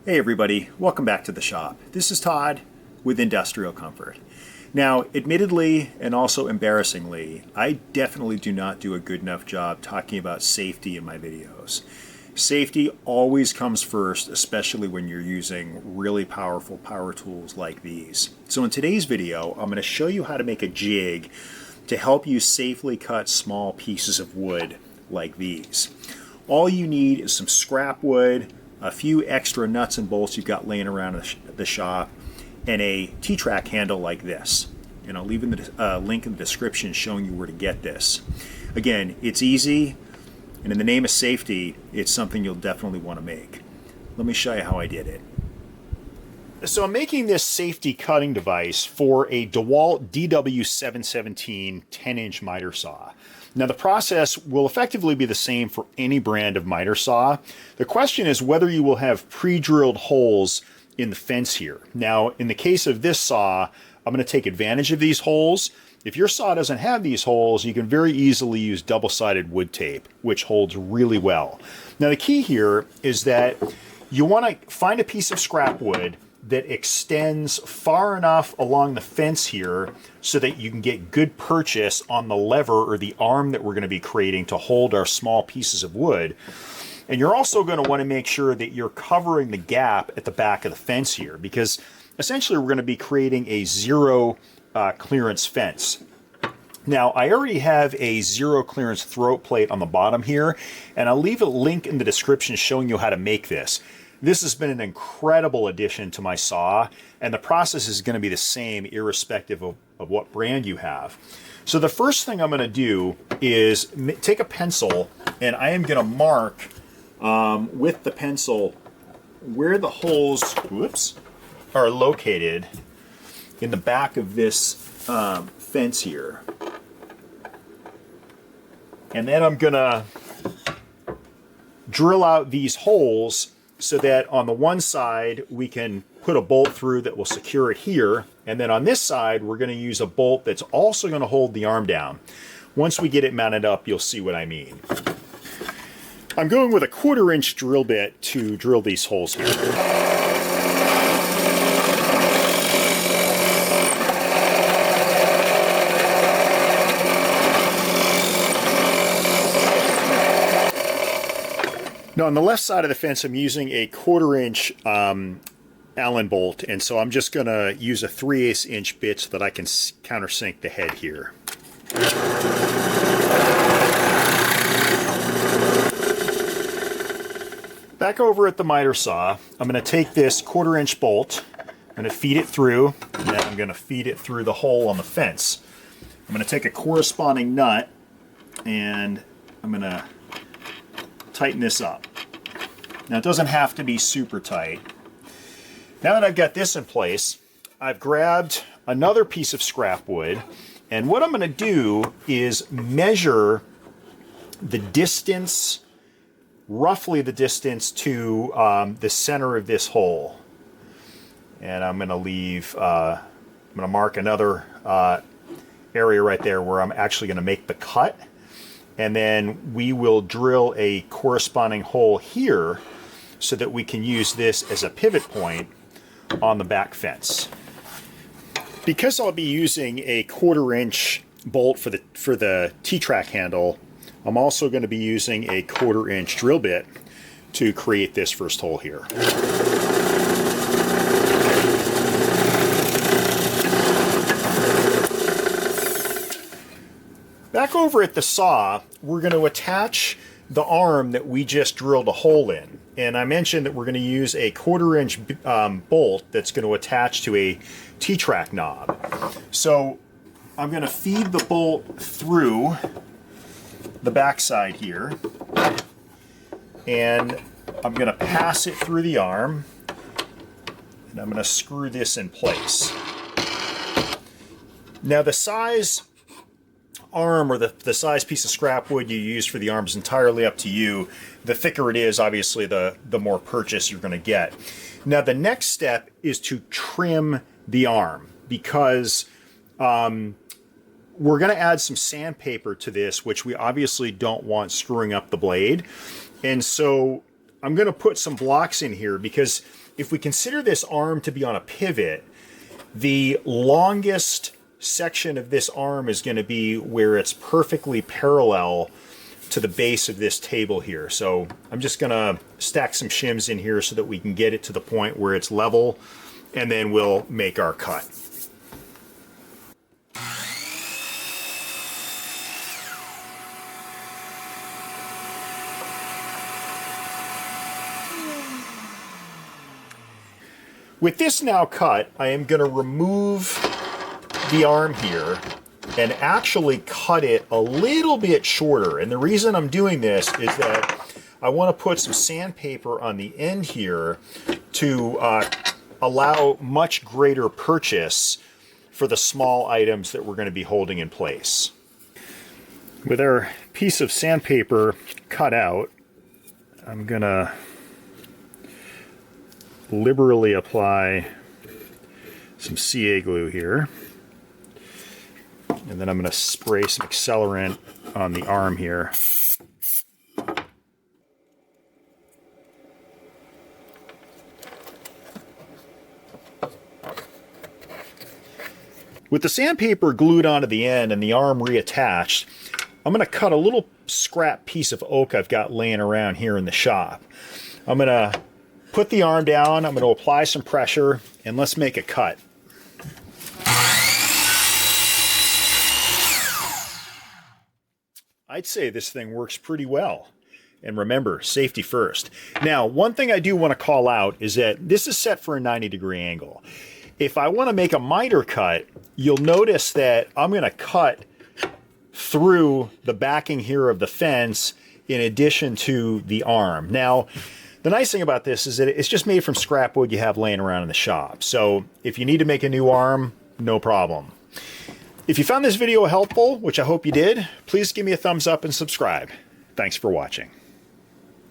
Hey everybody, welcome back to the shop. This is Todd with Industrial Comfort. Now, admittedly and also embarrassingly, I definitely do not do a good enough job talking about safety in my videos. Safety always comes first, especially when you're using really powerful power tools like these. So in today's video, I'm going to show you how to make a jig to help you safely cut small pieces of wood like these. All you need is some scrap wood, a few extra nuts and bolts you've got laying around the shop, and a T-track handle like this. And I'll leave in the link in the description showing you where to get this. Again, it's easy, and in the name of safety, it's something you'll definitely want to make. Let me show you how I did it. So I'm making this safety cutting device for a Dewalt DW717 10-inch miter saw. Now the process will effectively be the same for any brand of miter saw. The question is whether you will have pre-drilled holes in the fence here. Now in the case of this saw, I'm going to take advantage of these holes. If your saw doesn't have these holes, you can very easily use double-sided wood tape, which holds really well. Now the key here is that you want to find a piece of scrap wood that extends far enough along the fence here so that you can get good purchase on the lever or the arm that we're going to be creating to hold our small pieces of wood. And you're also going to want to make sure that you're covering the gap at the back of the fence here, because essentially we're going to be creating a zero clearance fence. Now, I already have a zero clearance throat plate on the bottom here, and I'll leave a link in the description showing you how to make this. This has been an incredible addition to my saw, and the process is going to be the same irrespective of what brand you have. So the first thing I'm going to do is take a pencil, and I am going to mark with the pencil where the holes are located in the back of this fence here. And then I'm going to drill out these holes so that on the one side we can put a bolt through that will secure it here, and then on this side we're going to use a bolt that's also going to hold the arm down. Once we get it mounted up, you'll see what I mean. I'm going with a 1/4-inch drill bit to drill these holes here. Now on the left side of the fence I'm using a 1/4-inch Allen bolt, and so I'm just going to use a 3/8 inch bit so that I can countersink the head here. Back over at the miter saw, I'm going to take this 1/4-inch bolt, I'm going to feed it through, and then I'm going to feed it through the hole on the fence. I'm going to take a corresponding nut, and I'm going to tighten this up. Now it doesn't have to be super tight. Now that I've got this in place, I've grabbed another piece of scrap wood, and what I'm going to do is measure the distance, roughly the distance to the center of this hole. And I'm going to leave, I'm going to mark another area right there where I'm actually going to make the cut. And then we will drill a corresponding hole here so that we can use this as a pivot point on the back fence. Because I'll be using a 1/4-inch bolt for the T-track handle, I'm also going to be using a 1/4-inch drill bit to create this first hole here. Back over at the saw, we're going to attach the arm that we just drilled a hole in. And I mentioned that we're going to use a 1/4-inch bolt that's going to attach to a T-track knob. So I'm going to feed the bolt through the backside here, and I'm going to pass it through the arm, and I'm going to screw this in place. Now the size arm or the size piece of scrap wood you use for the arm is entirely up to you. The thicker it is, obviously, the more purchase you're going to get. Now the next step is to trim the arm, because we're going to add some sandpaper to this, which we obviously don't want screwing up the blade. And so I'm going to put some blocks in here because if we consider this arm to be on a pivot, the longest section of this arm is going to be where it's perfectly parallel to the base of this table here. So I'm just going to stack some shims in here so that we can get it to the point where it's level, and then we'll make our cut. With this now cut, I am going to remove the arm here and actually cut it a little bit shorter. And the reason I'm doing this is that I want to put some sandpaper on the end here to allow much greater purchase for the small items that we're going to be holding in place. With our piece of sandpaper cut out, I'm going to liberally apply some CA glue here. And then I'm going to spray some accelerant on the arm here. With the sandpaper glued onto the end and the arm reattached, I'm going to cut a little scrap piece of oak I've got laying around here in the shop. I'm going to put the arm down, I'm going to apply some pressure, and let's make a cut. I'd say this thing works pretty well. And remember, safety first. Now, one thing I do want to call out is that this is set for a 90-degree angle. If I want to make a miter cut, you'll notice that I'm going to cut through the backing here of the fence in addition to the arm. Now, the nice thing about this is that it's just made from scrap wood you have laying around in the shop. So if you need to make a new arm, no problem. If you found this video helpful, which I hope you did, please give me a thumbs up and subscribe. Thanks for watching.